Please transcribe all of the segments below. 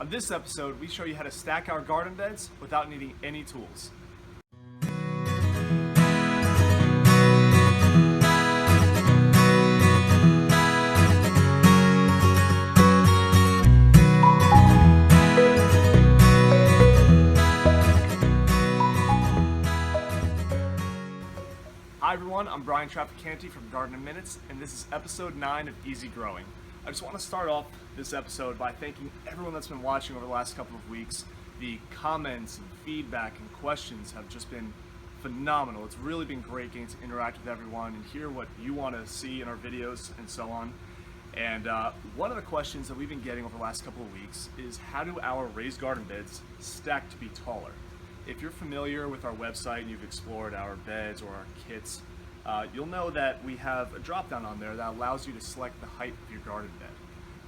On this episode, we show you how to stack our garden beds without needing any tools. Hi everyone, I'm Bryan from Garden in Minutes, and this is episode 9 of Easy Growing. I just want to start off this episode by thanking everyone that's been watching over the last couple of weeks. The comments and feedback and questions have just been phenomenal. It's really been great getting to interact with everyone and hear what you want to see in our videos and so on. And one of the questions that we've been getting over the last couple of weeks is, how do our raised garden beds stack to be taller? If you're familiar with our website and you've explored our beds or our kits, you'll know that we have a drop down on there that allows you to select the height of your garden bed.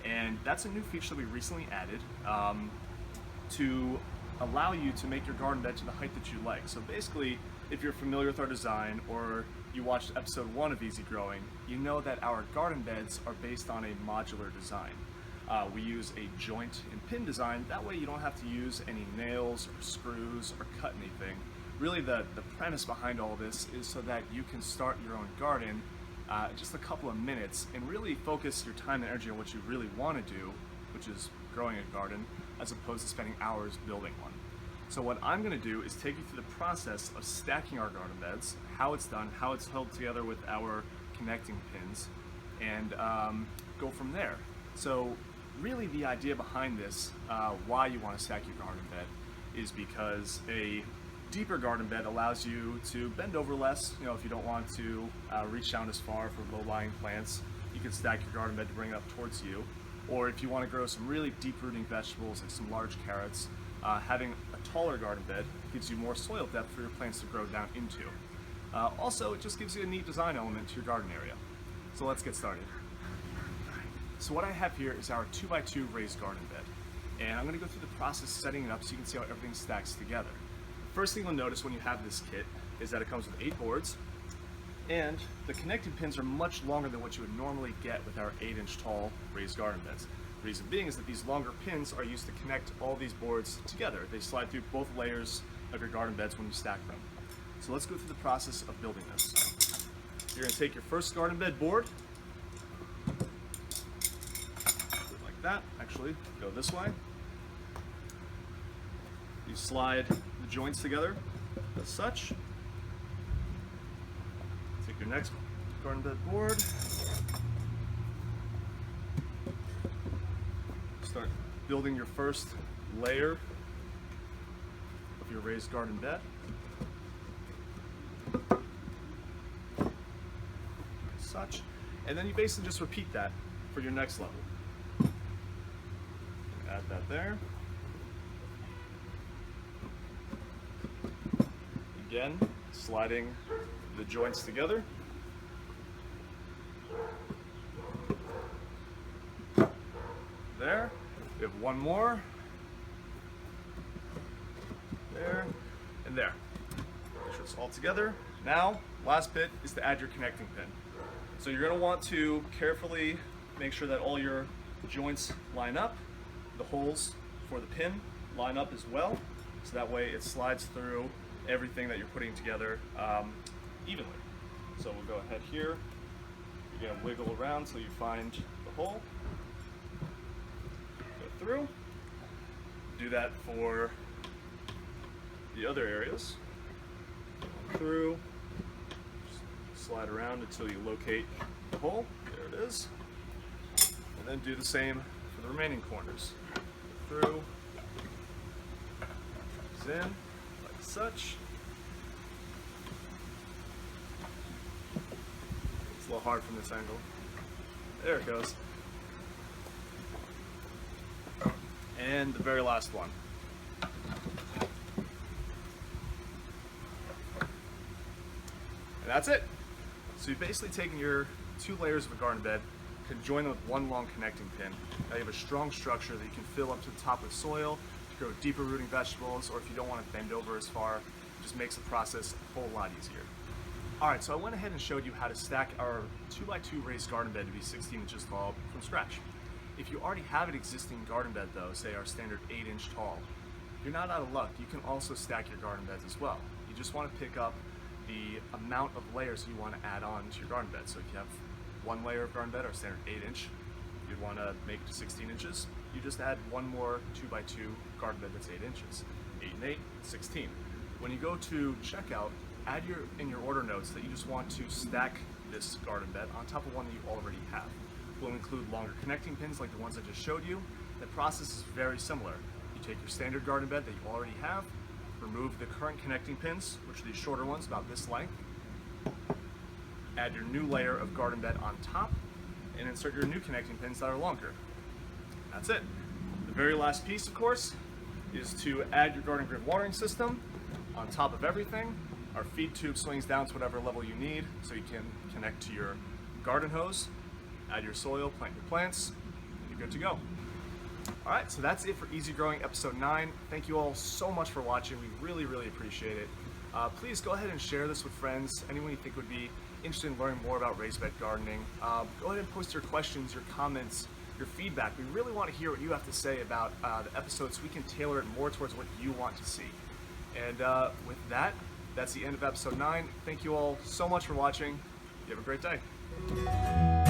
And that's a new feature that we recently added to allow you to make your garden bed to the height that you like. So basically, if you're familiar with our design or you watched episode 1 of Easy Growing, you know that our garden beds are based on a modular design. We use a joint and pin design. That way you don't have to use any nails or screws or cut anything. Really the premise behind all this is so that you can start your own garden in just a couple of minutes and really focus your time and energy on what you really want to do, which is growing a garden, as opposed to spending hours building one. So what I'm going to do is take you through the process of stacking our garden beds, how it's done, how it's held together with our connecting pins, and go from there. So really the idea behind this, why you want to stack your garden bed, is because a deeper garden bed allows you to bend over less. You know, if you don't want to reach down as far for low-lying plants, you can stack your garden bed to bring it up towards you. Or if you want to grow some really deep-rooting vegetables like some large carrots, having a taller garden bed gives you more soil depth for your plants to grow down into. Also, it just gives you a neat design element to your garden area. So let's get started. So what I have here is our 2x2 raised garden bed, and I'm going to go through the process of setting it up so you can see how everything stacks together. First thing you'll notice when you have this kit is that it comes with 8 boards, and the connecting pins are much longer than what you would normally get with our 8-inch tall raised garden beds. The reason being is that these longer pins are used to connect all these boards together. They slide through both layers of your garden beds when you stack them. So let's go through the process of building this. You're going to take your first garden bed board, that. Actually, go this way. You slide the joints together as such. Take your next garden bed board. Start building your first layer of your raised garden bed. As such. And then you basically just repeat that for your next level. Add that there. Again, sliding the joints together. There. We have one more. There. And there. Make sure it's all together. Now, last bit is to add your connecting pin. So you're going to want to carefully make sure that all your joints line up. The holes for the pin line up as well, so that way it slides through everything that you're putting together evenly. So we'll go ahead here. You're going to wiggle around till you find the hole. Go through. Do that for the other areas. Go through. Just slide around until you locate the hole. There it is. And then do the same for the remaining corners. Through, in, like such. It's a little hard from this angle. There it goes. And the very last one. And that's it. So you've basically taken your 2 layers of a garden bed, can join them with one long connecting pin. Now you have a strong structure that you can fill up to the top with soil to grow deeper rooting vegetables, or if you don't want to bend over as far, it just makes the process a whole lot easier. Alright, so I went ahead and showed you how to stack our 2x2 raised garden bed to be 16 inches tall from scratch. If you already have an existing garden bed though, say our standard 8-inch tall, you're not out of luck. You can also stack your garden beds as well. You just want to pick up the amount of layers you want to add on to your garden bed. So if you have one layer of garden bed, our standard 8-inch, you'd want to make it to 16 inches. You just add one more 2x2 garden bed that's 8 inches. 8 and 8, 16. When you go to checkout, add in your order notes that you just want to stack this garden bed on top of one that you already have. We'll include longer connecting pins like the ones I just showed you. The process is very similar. You take your standard garden bed that you already have, remove the current connecting pins, which are these shorter ones about this length, add your new layer of garden bed on top, and insert your new connecting pins that are longer. That's it. The very last piece, of course, is to add your garden grid watering system on top of everything. Our feed tube swings down to whatever level you need, so you can connect to your garden hose, add your soil, plant your plants, and you're good to go. All right, so that's it for Easy Growing episode 9. Thank you all so much for watching. We really, really appreciate it. Please go ahead and share this with friends, anyone you think would be interested in learning more about raised bed gardening. Go ahead and post your questions, your comments, your feedback. We really want to hear what you have to say about the episode so we can tailor it more towards what you want to see. And with that, that's the end of episode 9. Thank you all so much for watching. You have a great day.